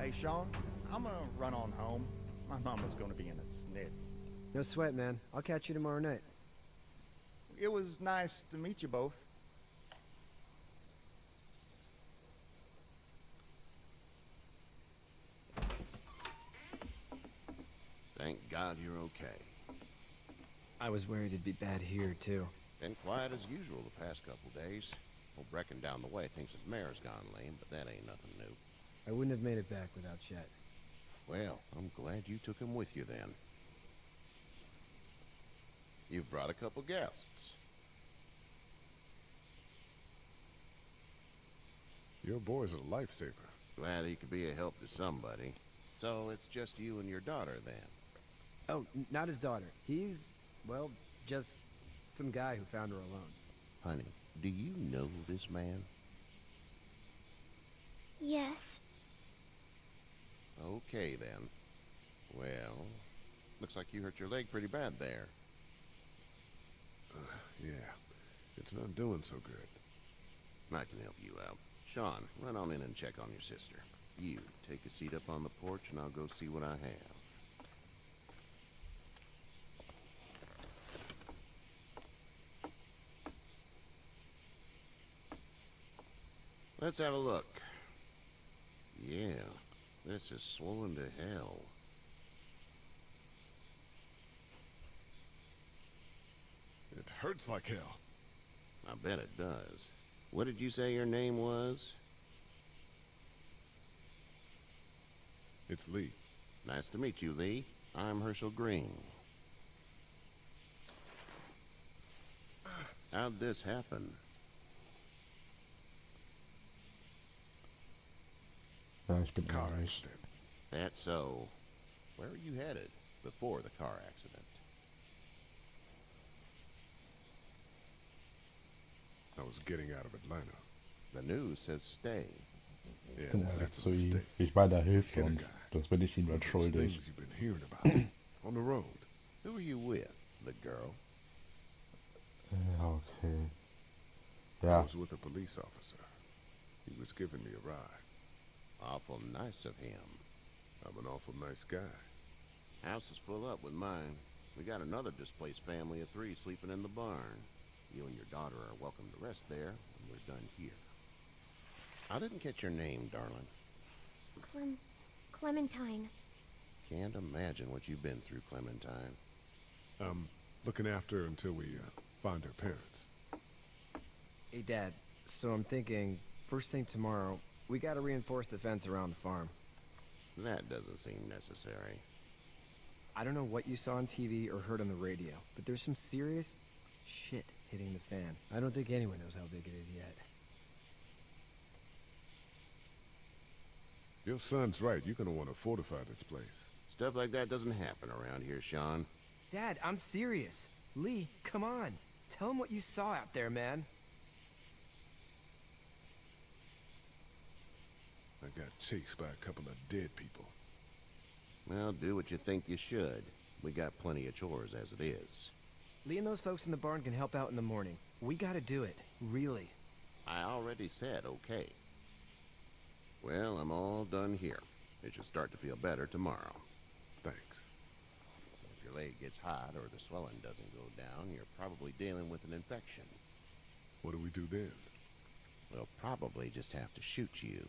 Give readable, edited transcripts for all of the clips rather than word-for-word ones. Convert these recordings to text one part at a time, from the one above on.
Hey, Sean, I'm gonna run on home. My mama's gonna be in a snit. No sweat, man. I'll catch you tomorrow night. It was nice to meet you both. Thank God you're okay. I was worried it'd be bad here, too. Been quiet as usual the past couple days. Old Brecken down the way thinks his mare's gone lame, but that ain't nothing new. I wouldn't have made it back without Chet. Well, I'm glad you took him with you then. You've brought a couple guests. Your boy's a lifesaver. Glad he could be a help to somebody. So it's just you and your daughter then? Oh, not his daughter. He's, well, just some guy who found her alone. Honey, do you know this man? Yes. Okay then. Well, looks like you hurt your leg pretty bad there. Yeah, it's not doing so good. I can help you out. Sean, run on in and check on your sister. You, take a seat up on the porch and I'll go see what I have. Let's have a look. Yeah, this is swollen to hell. It hurts like hell. I bet it does. What did you say your name was? It's Lee. Nice to meet you, Lee. I'm Herschel Green. How'd this happen? Ja, ich bin Car erreicht. accident. That's so. Where were you headed before the car accident? I was getting out of Atlanta. The news says stay. Yeah, Bin erreicht that's a zu ihm. mistake. Ich meine, er hilft Kenner uns. guy. Das bin ich ihm One dann of those schuldig. things you've been hearing about. On the road. Who are you with? The girl? Ja, okay. I Ja, was with a police officer. He was giving me a ride. Awful nice of him. I'm an awful nice guy. House is full up with mine. We got another displaced family of 3 sleeping in the barn. You and your daughter are welcome to rest there when we're done here. I didn't catch your name, darling. Clementine. Can't imagine what you've been through, Clementine. I'm looking after her until we find her parents. Hey, Dad. So I'm thinking, first thing tomorrow, we gotta reinforce the fence around the farm. That doesn't seem necessary. I don't know what you saw on TV or heard on the radio, but there's some serious shit hitting the fan. I don't think anyone knows how big it is yet. Your son's right. You're gonna want to fortify this place. Stuff like that doesn't happen around here, Sean. Dad, I'm serious. Lee, come on. Tell him what you saw out there, man. I got chased by a couple of dead people. Well, do what you think you should. We got plenty of chores as it is. Lee and those folks in the barn can help out in the morning. We gotta do it. Really. I already said okay. Well, I'm all done here. It should start to feel better tomorrow. Thanks. If your leg gets hot or the swelling doesn't go down, you're probably dealing with an infection. What do we do then? We'll probably just have to shoot you.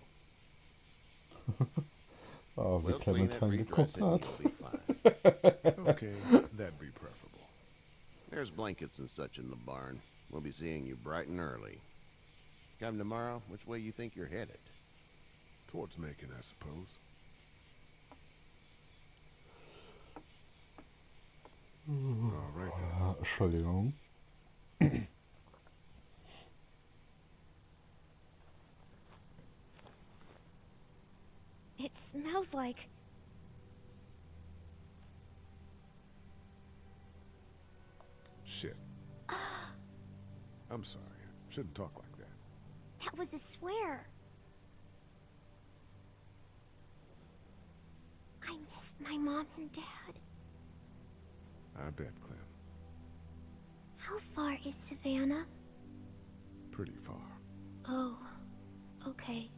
oh, wie We'll clean it, Clementine redress geguckt it, hat. and you'll be fine. Okay, that'd be preferable. There's blankets and such in the barn. We'll be seeing you bright and early. Come tomorrow, which way you think you're headed? Towards Macon, I suppose. All right then. Entschuldigung. It smells like... Shit. I'm sorry. Shouldn't talk like that. That was a swear. I missed my mom and dad. I bet, Clem. How far is Savannah? Pretty far. Oh, okay.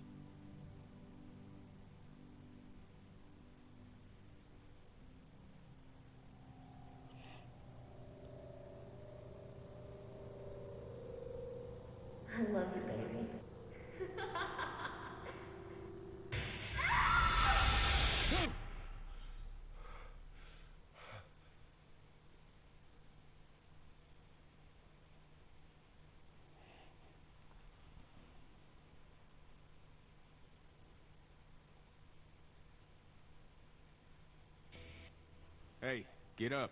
Hey, get up.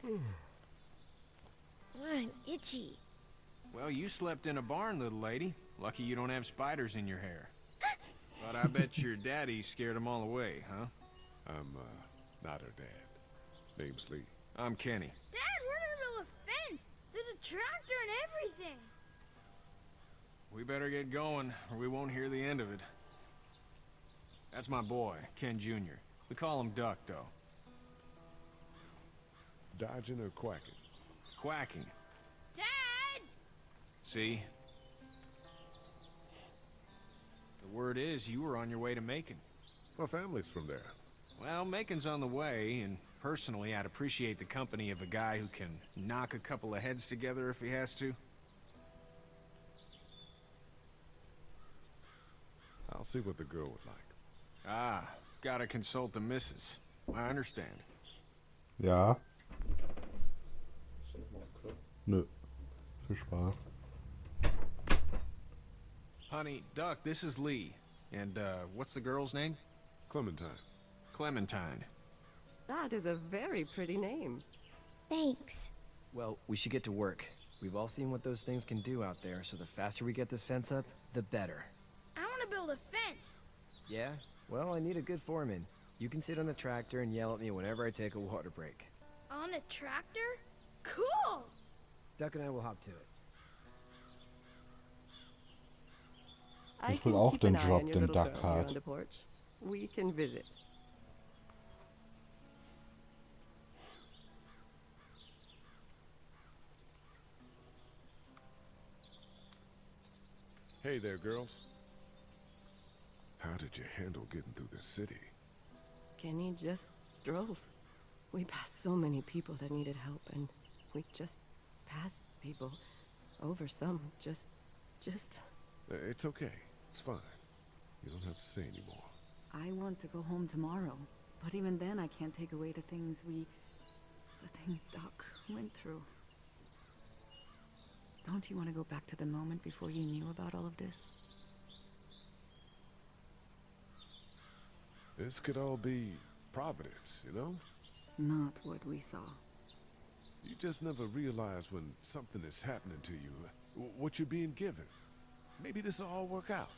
I'm itchy. Well, you slept in a barn, little lady. Lucky you don't have spiders in your hair. But I bet your daddy scared them all away, huh? I'm, not her dad. Name's Lee. I'm Kenny. Dad, we're in the middle of a fence. There's a tractor and everything. We better get going, or we won't hear the end of it. That's my boy, Ken Jr. We call him Duck, though. Dodging or quacking? Quacking. Dad! See? The word is you were on your way to Macon. My family's from there. Well, Macon's on the way, and personally, I'd appreciate the company of a guy who can knock a couple of heads together if he has to. I'll see what the girl would like. Ah, gotta consult the missus. I understand. Ja. Nö. Viel Spaß. Honey, Duck, this is Lee. And, what's the girl's name? Clementine. Clementine. That is a very pretty name. Thanks. Well, we should get to work. We've all seen what those things can do out there, so the faster we get this fence up, the better. I want to build a fence. Yeah? Well, I need a good foreman. You can sit on the tractor and yell at me whenever I take a water break. On a tractor? Cool! Duck and I will hop to it. I Ich will can auch keep den an eye Job, on your den little Duck girl here hat. on the porch. We can visit. Hey there, girls. How did you handle getting through the city? Kenny just drove. We passed so many people that needed help, and we just passed people. Over some, just... It's okay. It's fine. You don't have to say anymore. I want to go home tomorrow, but even then I can't take away the things Doc went through. Don't you want to go back to the moment before you knew about all of this? This could all be Providence, you know? Not what we saw. You just never realize when something is happening to you, what you're being given. Maybe this will all work out.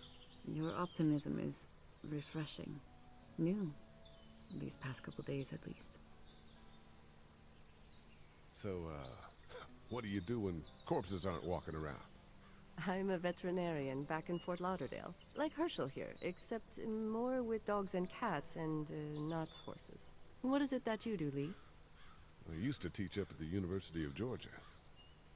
Your optimism is refreshing. New. These past couple days, at least. So, what do you do when corpses aren't walking around? I'm a veterinarian back in Fort Lauderdale. Like Herschel here, except more with dogs and cats and not horses. What is it that you do, Lee? I used to teach up at the University of Georgia.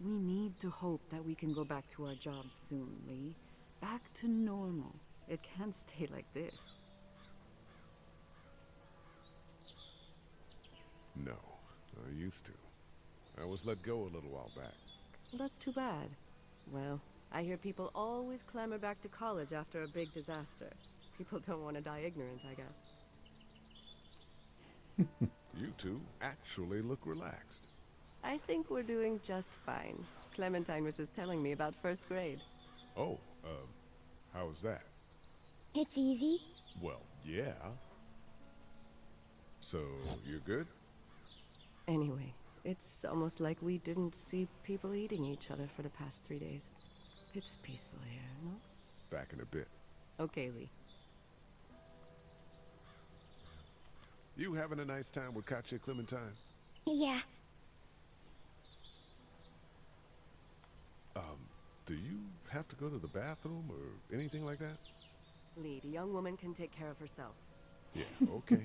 We need to hope that we can go back to our jobs soon, Lee. Back to normal. It can't stay like this. No, I used to. I was let go a little while back. That's too bad. Well, I hear people always clamor back to college after a big disaster. People don't want to die ignorant, I guess. You two actually look relaxed. I think we're doing just fine. Clementine was just telling me about first grade. Oh, how's that? It's easy. Well, yeah. So, you're good? Anyway, it's almost like we didn't see people eating each other for the past 3 days. It's peaceful here, no? Back in a bit. Okay, Lee. You having a nice time with Katya, Clementine? Yeah. Do you have to go to the bathroom or anything like that? Lee, the young woman can take care of herself. Yeah, okay.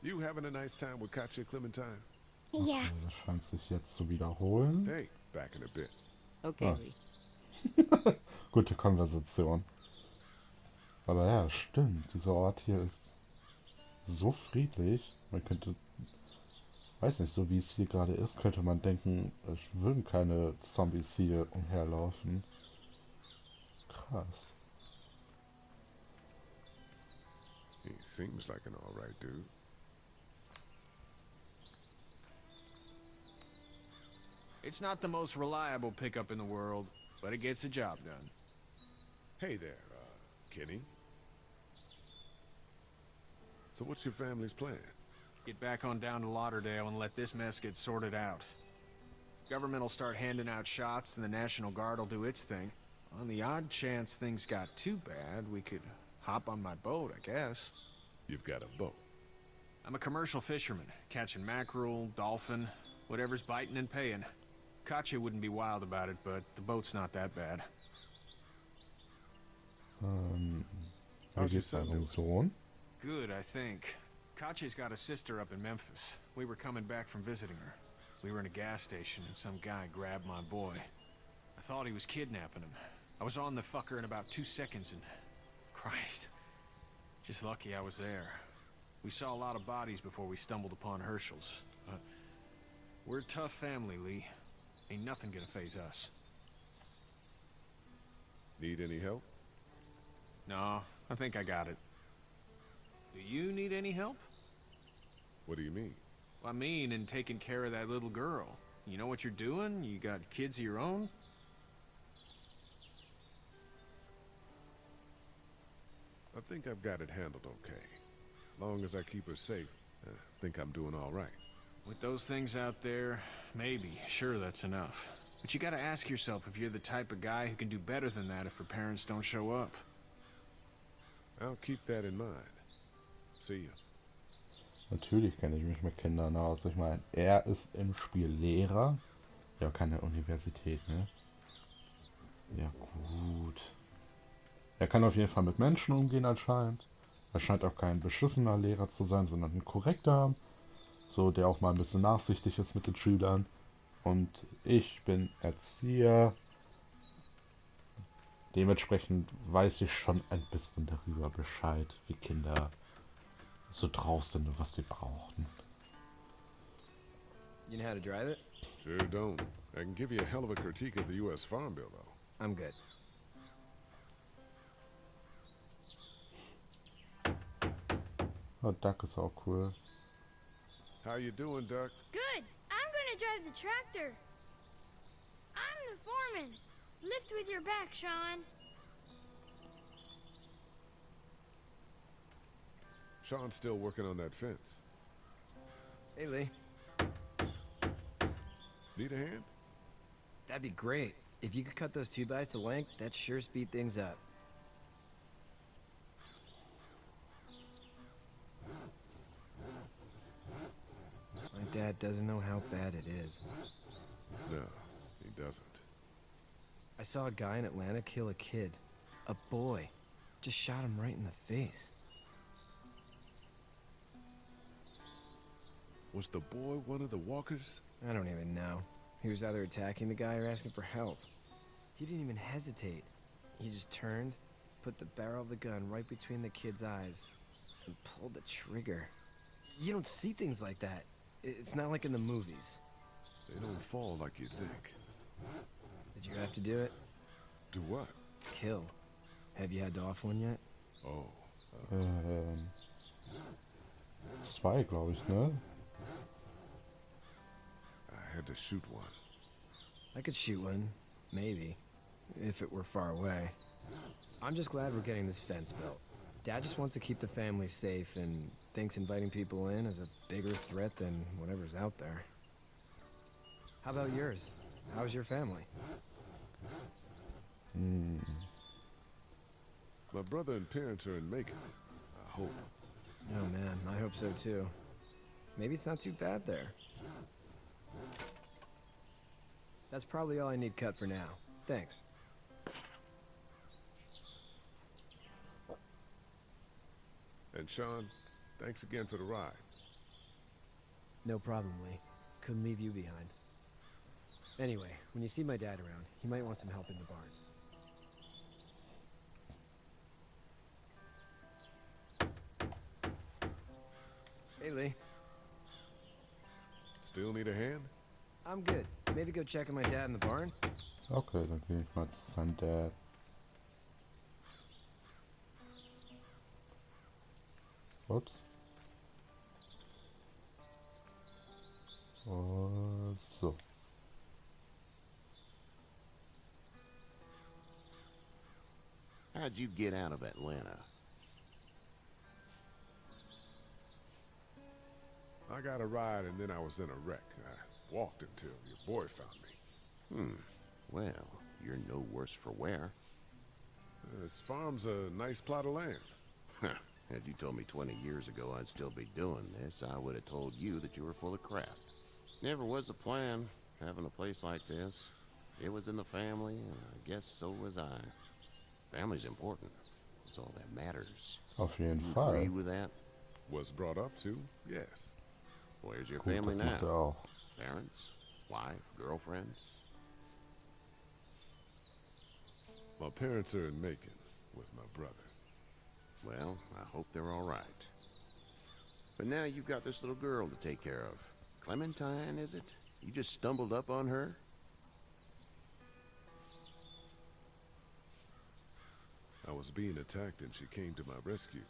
You having a nice time with Katya, Clementine? Yeah. Okay, das scheint sich jetzt zu wiederholen. Hey, back in a bit. Okay, Ah. Lee. Gute Konversation. Aber ja, stimmt. Dieser Ort hier ist so friedlich. Man könnte, weiß nicht, so wie es hier gerade ist, könnte man denken, es würden keine Zombies hier umherlaufen. Krass. He seems like an alright dude. It's not the most reliable pickup in the world, but it gets the job done. Hey there, Kenny. So what's your family's plan? Get back on down to Lauderdale and let this mess get sorted out. Government will start handing out shots and the National Guard will do its thing. On the odd chance things got too bad, we could hop on my boat, I guess. You've got a boat. I'm a commercial fisherman, catching mackerel, dolphin, whatever's biting and paying. Katya wouldn't be wild about it, but the boat's not that bad. How's your son doing? Sohn? Good, I think. Katya's got a sister up in Memphis. We were coming back from visiting her. We were in a gas station and some guy grabbed my boy. I thought he was kidnapping him. I was on the fucker in about 2 seconds and... Christ. Just lucky I was there. We saw a lot of bodies before we stumbled upon Herschel's. But we're a tough family, Lee. Ain't nothing gonna faze us. Need any help? No, I think I got it. Do you need any help? What do you mean? I mean, in taking care of that little girl. You know what you're doing? You got kids of your own? I think I've got it handled okay. Long as I keep her safe, I think I'm doing all right. With those things out there, maybe, sure, that's enough. But you gotta ask yourself if you're the type of guy who can do better than that if her parents don't show up. I'll keep that in mind. See you. Natürlich kenne ich mich mit Kindern aus. Ich meine, er ist im Spiel Lehrer. Ja, keine Universität, ne? Ja, gut. Er kann auf jeden Fall mit Menschen umgehen anscheinend. Er scheint auch kein beschissener Lehrer zu sein, sondern ein korrekter. So, der auch mal ein bisschen nachsichtig ist mit den Schülern. Und ich bin Erzieher. Dementsprechend weiß ich schon ein bisschen darüber Bescheid, wie Kinder so drauf sind und was sie brauchen. You know how to drive it? Sure don't. I can give you a hell of a critique of the U.S. Farm Bill, though. I'm good. Oh, Duck ist auch cool. How you doing, Duck? Good. I'm gonna drive the tractor. I'm the foreman. Lift with your back, Sean. Sean's still working on that fence. Hey, Lee. Need a hand? That'd be great. If you could cut those 2x to length, that'd sure speed things up. My dad doesn't know how bad it is. No, he doesn't. I saw a guy in Atlanta kill a kid. A boy. Just shot him right in the face. Was the boy one of the walkers? I don't even know. He was either attacking the guy or asking for help. He didn't even hesitate. He just turned, put the barrel of the gun right between the kid's eyes, and pulled the trigger. You don't see things like that. It's not like in the movies. They don't fall like you think. Did you have to do it? Do what? Kill. Have you had to off one yet? Oh. 2, glaube ich, ne? I had to shoot one. I could shoot one, maybe, if it were far away. I'm just glad we're getting this fence built. Dad just wants to keep the family safe and thinks inviting people in is a bigger threat than whatever's out there. How about yours? How's your family? My brother and parents are in Macon. I hope. Oh man, I hope so too. Maybe it's not too bad there. That's probably all I need cut for now. Thanks. And Sean, thanks again for the ride. No problem, Lee. Couldn't leave you behind. Anyway, when you see my dad around, he might want some help in the barn. Hey, Lee. Still need a hand? I'm good. Maybe go check on my dad in the barn? Okay, dann gehe ich mal zu seinem Dad. Ups. So. How'd you get out of Atlanta? I got a ride and then I was in a wreck. I walked until your boy found me. Well, you're no worse for wear. This farm's a nice plot of land. Had you told me 20 years ago I'd still be doing this, I would have told you that you were full of crap. Never was a plan, having a place like this. It was in the family, and I guess so was I. Family's important. It's all that matters. Auf jeden You Fall. agree with that? Was brought up to, yes. Where's your Gut, family das macht er now? auch. Parents? Wife? Girlfriend? My parents are in Macon with my brother. Well, I hope they're all right. But now you've got this little girl to take care of. Clementine, is it? You just stumbled up on her? I was being attacked and she came to my rescue.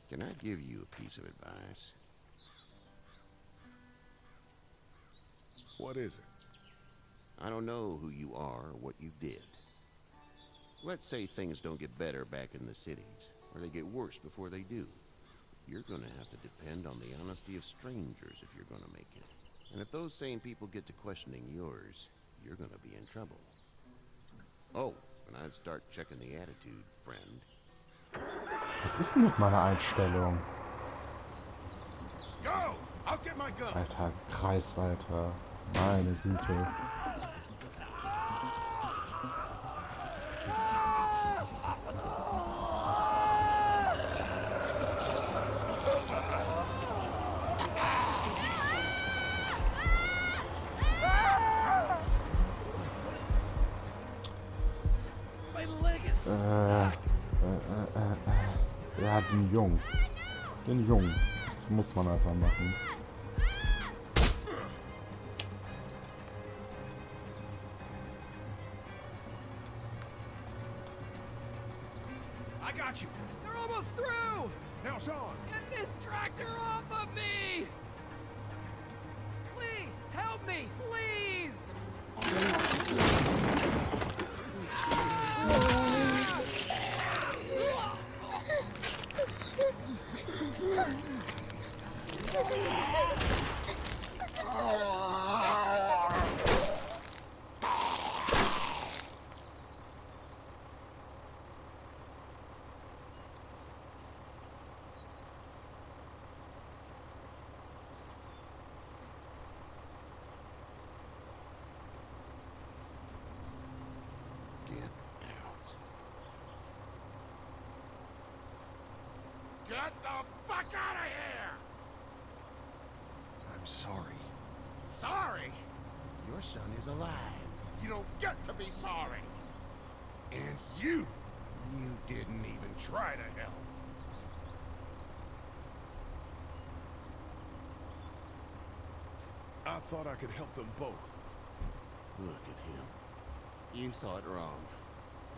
Can I give you a piece of advice? What is it? I don't know who you are or what you did. Let's say things don't get better back in the cities, or they get worse before they do. You're gonna have to depend on the honesty of strangers if you're gonna make it. And if those same people get to questioning yours, you're gonna be in trouble. Oh, and I'd start checking the attitude, friend. Was ist denn mit meiner Einstellung? Go! I'll get my gun! Alter, Kreis, Alter. Meine Güte. Ja, den Jungen. Den Jungen. Das muss man einfach machen. I got you. They're almost through! Now, Sean! Get this tractor off of me! Please, help me, please! Get the fuck out of here! I'm sorry. Sorry? Your son is alive. You don't get to be sorry. And you didn't even try to help. I thought I could help them both. Look at him. You thought wrong.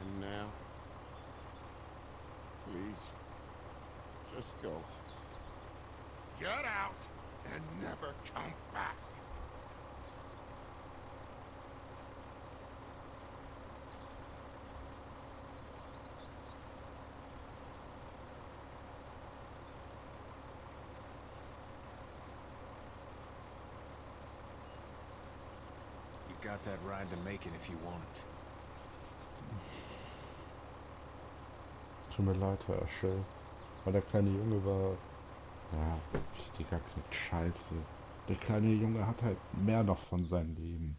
And now? Please. Just go. Get out and never come back. You've got that ride to Macon if you want it. Tut mir leid, Herr Aschel. Weil der kleine Junge war... Ja, richtiger Scheiße. Der kleine Junge hat halt mehr noch von seinem Leben.